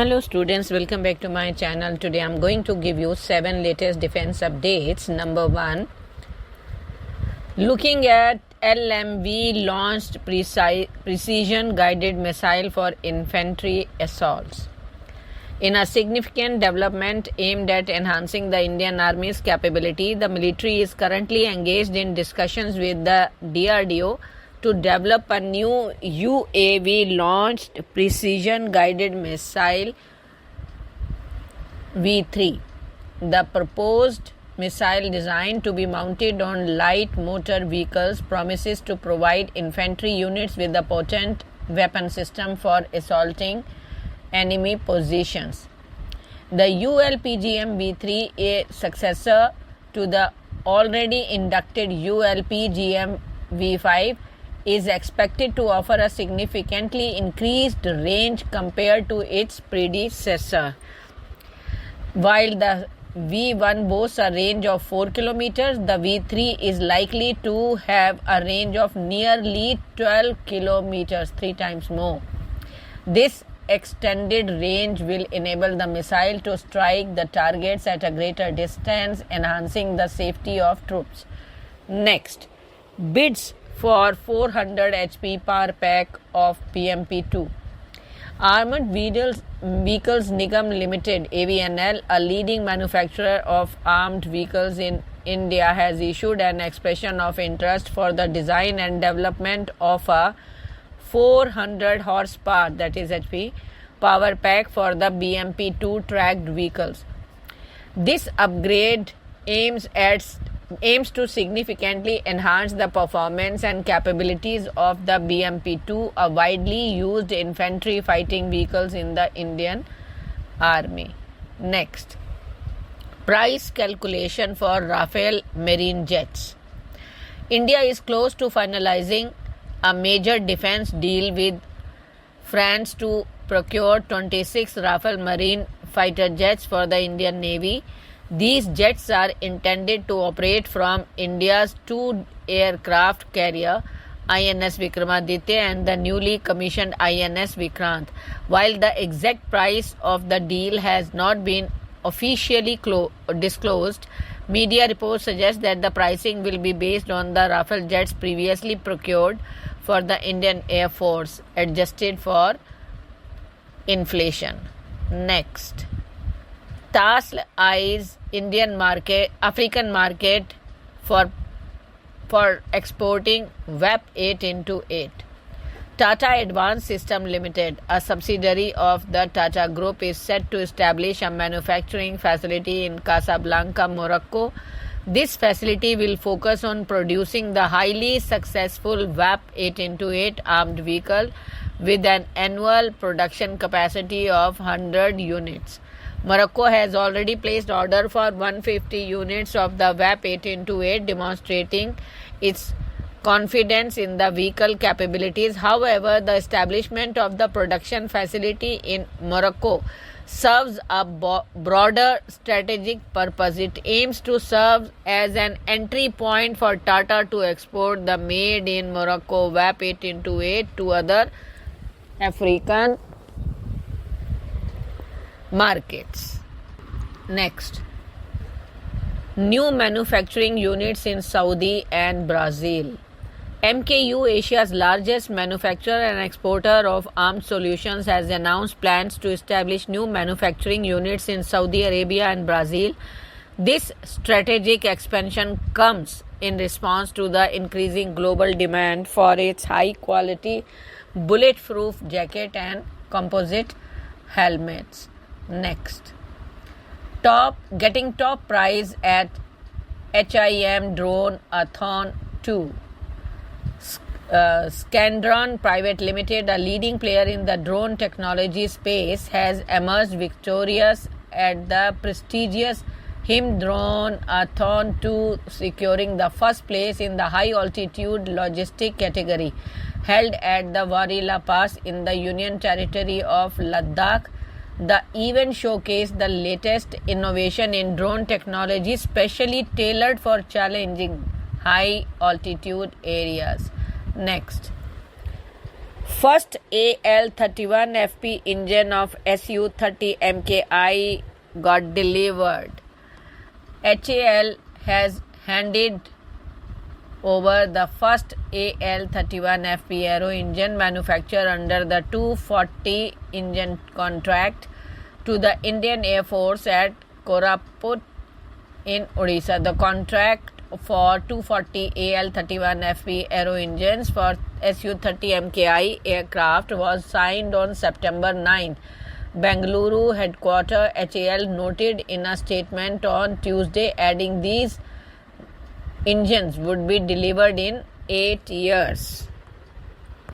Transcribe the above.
Hello students, welcome back to my channel. Today I'm going to give you 7 latest defense updates. Number 1, looking at LMV launched precision guided missile for infantry assaults. In a significant development aimed at enhancing the Indian Army's capability, the military is currently engaged in discussions with the DRDO to develop a new UAV launched precision guided missile V3. The proposed missile, designed to be mounted on light motor vehicles, promises to provide infantry units with a potent weapon system for assaulting enemy positions. The ULPGM V3, a successor to the already inducted ULPGM V5, is expected to offer a significantly increased range compared to its predecessor. While the V1 boasts a range of 4 kilometers, the V3 is likely to have a range of nearly 12 kilometers, 3 times more. This extended range will enable the missile to strike the targets at a greater distance, enhancing the safety of troops. Next, bids for 400 HP power pack of PMP-2. Armored Vehicles Nigam Limited (AVNL), a leading manufacturer of armed vehicles in India, has issued an expression of interest for the design and development of a 400 horsepower, that is HP, power pack for the BMP-2 tracked vehicles. This upgrade aims to significantly enhance the performance and capabilities of the BMP-2, a widely used infantry fighting vehicles in the Indian Army. Next, price calculation for Rafale marine jets. India is close to finalizing a major defense deal with France to procure 26 Rafale marine fighter jets for the Indian Navy. These jets are intended to operate from India's 2 aircraft carrier, INS Vikramaditya and the newly commissioned INS Vikrant. While the exact price of the deal has not been officially disclosed, media reports suggest that the pricing will be based on the Rafale jets previously procured for the Indian Air Force, adjusted for inflation. Next, TASL eyes African market for exporting VAP 8x8. Tata Advanced System Limited, a subsidiary of the Tata Group, is set to establish a manufacturing facility in Casablanca, Morocco. This facility will focus on producing the highly successful VAP 8x8 armed vehicle with an annual production capacity of 100 units. Morocco has already placed order for 150 units of the VAP 8x8, demonstrating its confidence in the vehicle capabilities. However, the establishment of the production facility in Morocco serves a broader strategic purpose. It aims to serve as an entry point for Tata to export the made in Morocco VAP 8x8 to other African markets. Next, new manufacturing units in Saudi and Brazil. MKU, Asia's largest manufacturer and exporter of armed solutions, has announced plans to establish new manufacturing units in Saudi Arabia and Brazil. This strategic expansion comes in response to the increasing global demand for its high-quality bulletproof jacket and composite helmets. Next, getting top prize at HIM Drone-a-thon 2. Scandron Private Limited, a leading player in the drone technology space, has emerged victorious at the prestigious HIM Drone-a-thon 2, securing the first place in the high-altitude logistic category, held at the Warila Pass in the Union Territory of Ladakh. The event showcased the latest innovation in drone technology, specially tailored for challenging high-altitude areas. Next, First AL-31 FP engine of Su-30 MKI got delivered. HAL has handed over the first AL-31 FP aero engine manufactured under the 240 engine contract to the Indian Air Force at Koraput in Odisha. The contract for 240 AL-31 FP aero engines for Su-30 MKI aircraft was signed on September 9. Bengaluru headquarters HAL noted in a statement on Tuesday, adding these engines would be delivered in 8 years.